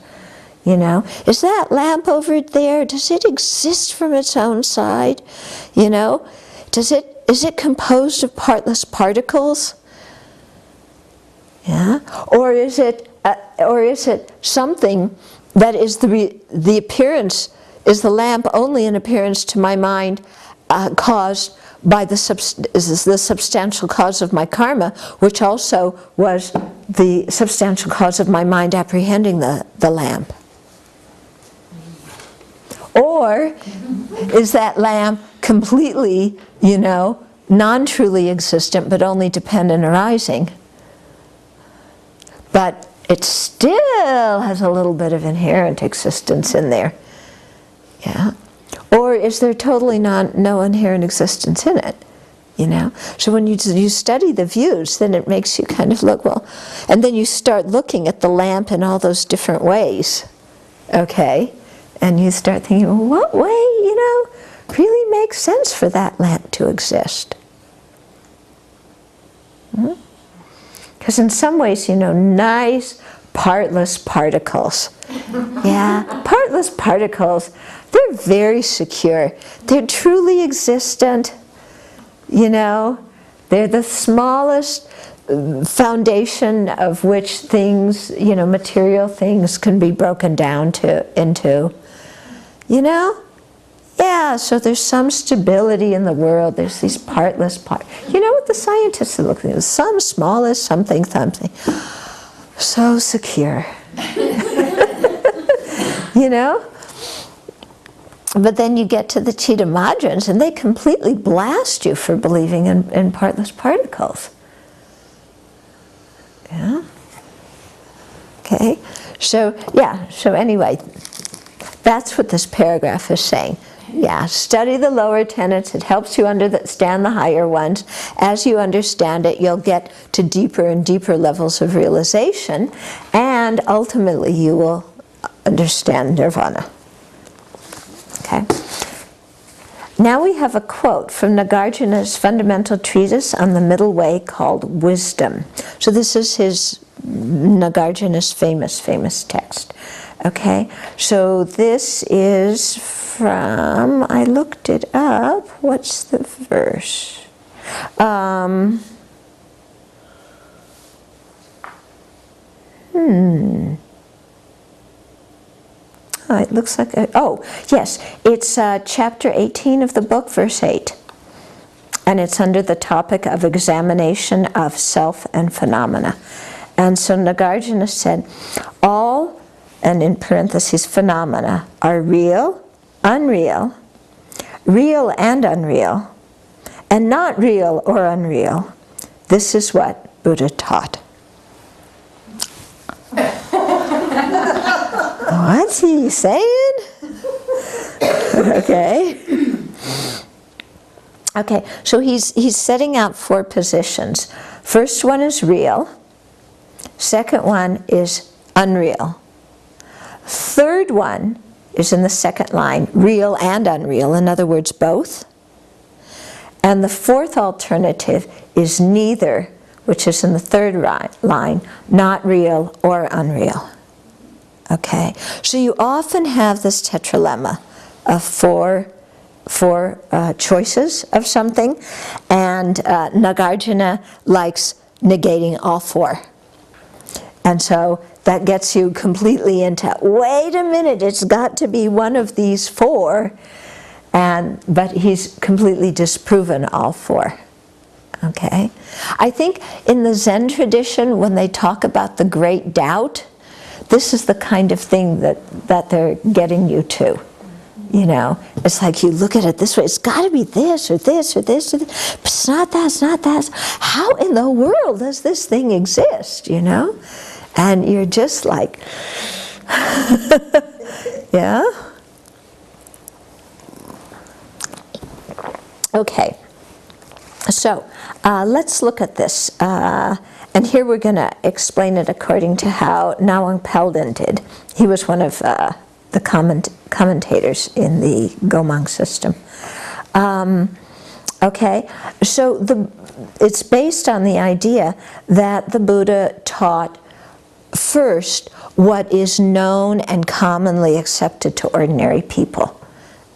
Speaker 1: You know, is that lamp over there, does it exist from its own side? You know, is it composed of partless particles? Yeah, or is it something that is the appearance, is the lamp only an appearance to my mind caused by the substantial cause of my karma, which also was the substantial cause of my mind apprehending the lamp? Or is that lamp completely, you know, non-truly existent, but only dependent arising? But it still has a little bit of inherent existence in there. Yeah. Or is there totally no inherent existence in it? You know? So when you study the views, then it makes you kind of look, well, and then you start looking at the lamp in all those different ways. Okay? And you start thinking, well, what way, you know, really makes sense for that lamp to exist? Because in some ways, you know, nice partless particles. Yeah, partless particles, they're very secure. They're truly existent, you know. They're the smallest foundation of which things, you know, material things can be broken down into. You know? Yeah, so there's some stability in the world. There's these partless you know what the scientists are looking at? Some smallest something. So secure. You know? But then you get to the Chitta-madhyans and they completely blast you for believing in partless particles. Yeah? Okay? So, yeah, so anyway, that's what this paragraph is saying. Yeah, study the lower tenets. It helps you understand the higher ones. As you understand it, you'll get to deeper and deeper levels of realization, and ultimately you will understand nirvana. Okay. Now we have a quote from Nagarjuna's fundamental treatise on the middle way called Wisdom. So this is Nagarjuna's famous text. Okay, so this is from, I looked it up, what's the verse? It looks like, yes, it's chapter 18 of the book, verse 8. And it's under the topic of examination of self and phenomena. And so Nagarjuna said, all, and in parentheses, phenomena, are real, unreal, real and unreal, and not real or unreal. This is what Buddha taught. What's he saying? Okay. Okay, so he's setting out 4 positions. First one is real. Second one is unreal. Third one is in the second line, real and unreal, in other words, both. And the fourth alternative is neither, which is in the third line, not real or unreal. Okay, so you often have this tetralemma of four choices of something, and Nagarjuna likes negating all four. And so that gets you completely into, wait a minute, it's got to be one of these four, but he's completely disproven all four. Okay? I think in the Zen tradition, when they talk about the great doubt, this is the kind of thing that they're getting you to. You know, it's like you look at it this way, it's got to be this or this or this or this. But it's not that, it's not that. How in the world does this thing exist, you know? And you're just like, yeah? Okay, so let's look at this. And here we're going to explain it according to how Nawang Pelden did. He was one of the commentators in the Gomang system. Okay, so it's based on the idea that the Buddha taught first what is known and commonly accepted to ordinary people.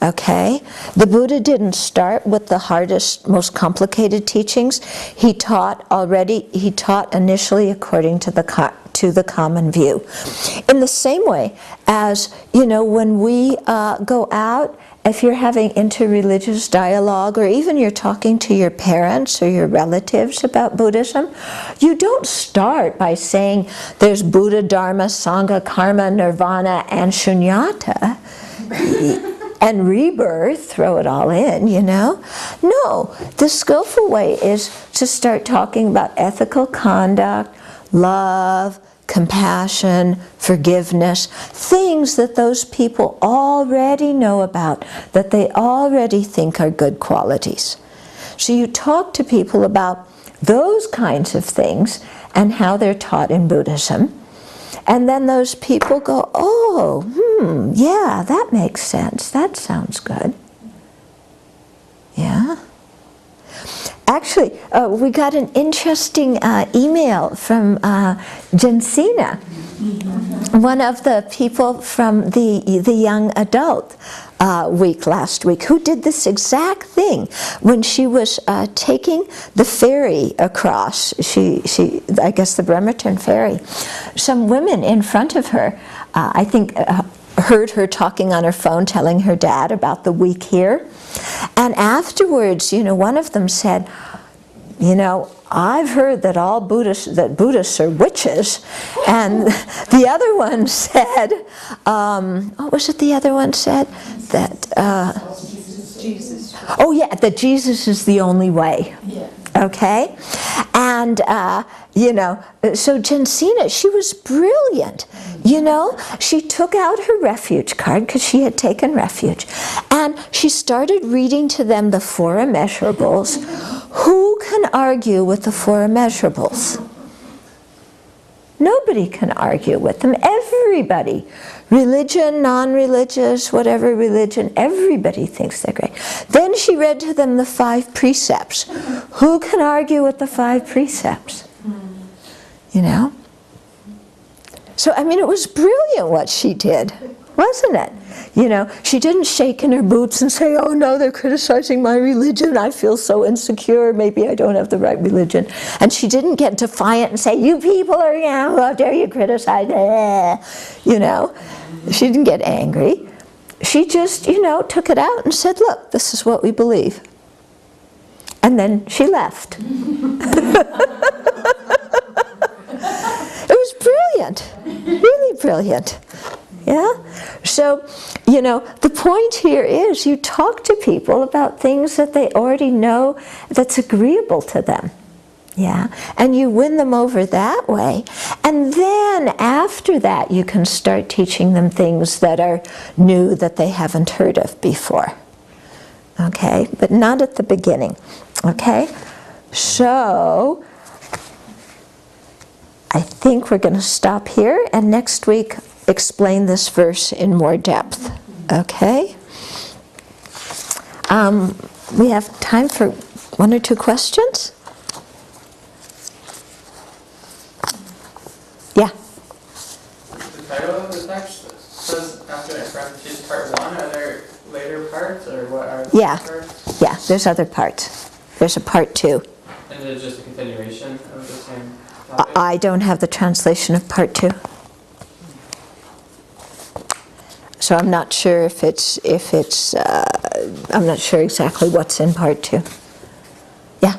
Speaker 1: Okay? The Buddha didn't start with the hardest, most complicated teachings. He taught initially according to the common view. In the same way as, you know, when we go out, if you're having interreligious dialogue, or even you're talking to your parents or your relatives about Buddhism, you don't start by saying there's Buddha, Dharma, Sangha, Karma, Nirvana, and Shunyata. And rebirth, throw it all in, you know? No, the skillful way is to start talking about ethical conduct, love, compassion, forgiveness, things that those people already know about, that they already think are good qualities. So you talk to people about those kinds of things and how they're taught in Buddhism. And then those people go, oh, yeah, that makes sense. That sounds good. Yeah. Actually, we got an interesting email from Jensina, one of the people from the young adult week last week, who did this exact thing when she was taking the ferry across. I guess the Bremerton ferry. Some women in front of her, I think, heard her talking on her phone, telling her dad about the week here. And afterwards, you know, one of them said, you know, I've heard that Buddhists are witches. And the other one said, what was it the other one said? That, Jesus. Oh yeah, that Jesus is the only way. Yeah. Okay? And, you know, so Jensina, she was brilliant. You know, she took out her refuge card, because she had taken refuge, and she started reading to them the four immeasurables. Who can argue with the four immeasurables? Nobody can argue with them. Everybody. Religion, non-religious, whatever religion, everybody thinks they're great. Then she read to them the 5 precepts. Who can argue with the 5 precepts? You know? So, I mean, it was brilliant what she did, wasn't it? You know, she didn't shake in her boots and say, oh no, they're criticizing my religion, I feel so insecure, maybe I don't have the right religion. And she didn't get defiant and say, you people are, you know, how dare you criticize, you know. She didn't get angry. She just, you know, took it out and said, look, this is what we believe. And then she left. It was brilliant, really brilliant. Yeah? So, you know, the point here is you talk to people about things that they already know that's agreeable to them. Yeah? And you win them over that way. And then after that, you can start teaching them things that are new that they haven't heard of before. Okay? But not at the beginning. Okay? So, I think we're going to stop here, and next week explain this verse in more depth. Okay? We have time for one or two questions? Yeah.
Speaker 2: The title of the text says after parentheses part 1. Are there later parts, or what are the parts?
Speaker 1: Yeah, there's other parts. There's a part 2.
Speaker 2: And is it just a continuation of the same topic?
Speaker 1: I don't have the translation of part 2. So I'm not sure if it's I'm not sure exactly what's in part 2. Yeah?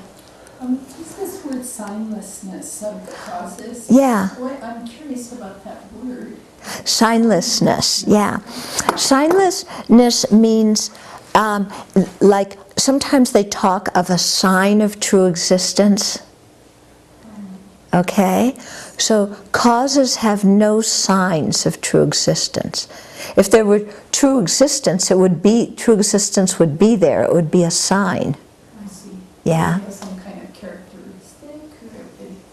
Speaker 3: Is this word signlessness of the process?
Speaker 1: Yeah.
Speaker 3: I'm curious about that word.
Speaker 1: Signlessness, yeah. Signlessness means, like, sometimes they talk of a sign of true existence. Okay? So causes have no signs of true existence. If there were true existence, true existence would be there. It would be a sign.
Speaker 3: I see.
Speaker 1: Yeah.
Speaker 3: It has some kind of characteristic?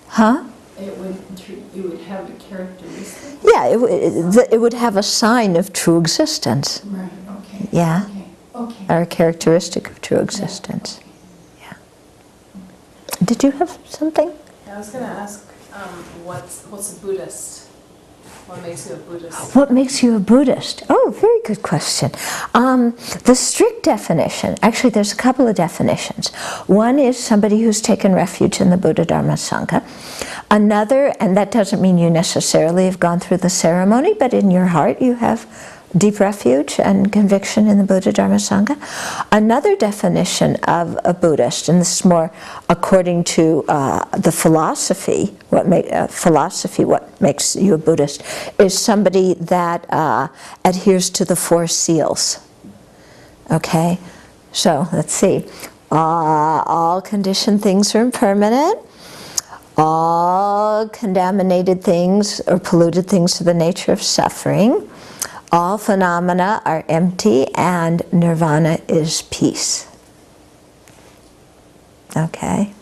Speaker 1: Huh?
Speaker 3: It would have a characteristic?
Speaker 1: Yeah, it would have a sign of true existence.
Speaker 3: Right, okay.
Speaker 1: Yeah.
Speaker 3: Okay.
Speaker 1: Or a characteristic of true existence. Yeah. Did you have something?
Speaker 4: I was going to ask, what's a Buddhist? What makes you a Buddhist?
Speaker 1: What makes you a Buddhist? Oh, very good question. The strict definition, actually there's a couple of definitions. One is somebody who's taken refuge in the Buddha, Dharma, Sangha. Another, and that doesn't mean you necessarily have gone through the ceremony, but in your heart you have deep refuge and conviction in the Buddha, Dharma, Sangha. Another definition of a Buddhist, and this is more according to the philosophy, what makes you a Buddhist, is somebody that adheres to the 4 seals. Okay? So, let's see. All conditioned things are impermanent. All contaminated things or polluted things are the nature of suffering. All phenomena are empty, and nirvana is peace. Okay?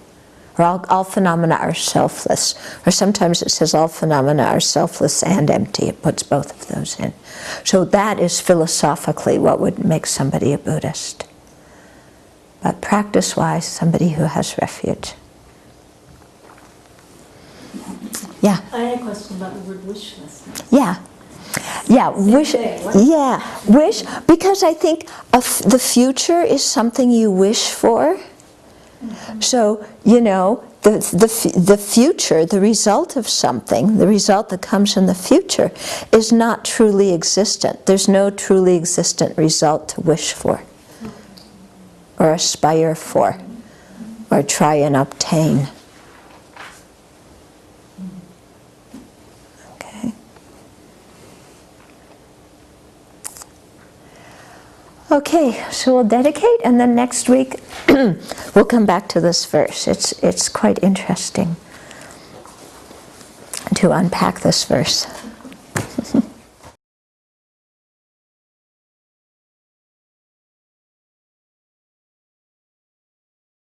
Speaker 1: Or all phenomena are selfless. Or sometimes it says all phenomena are selfless and empty. It puts both of those in. So that is philosophically what would make somebody a Buddhist. But practice-wise, somebody who has refuge. Yeah?
Speaker 5: I had a question about the word wishlessness.
Speaker 1: Yeah. Yeah, wish. Yeah, wish, because I think the future is something you wish for. So, you know, the future, the result of something, the result that comes in the future is not truly existent. There's no truly existent result to wish for, or aspire for, or try and obtain. Okay, so we'll dedicate, and then next week we'll come back to this verse. It's quite interesting to unpack this verse.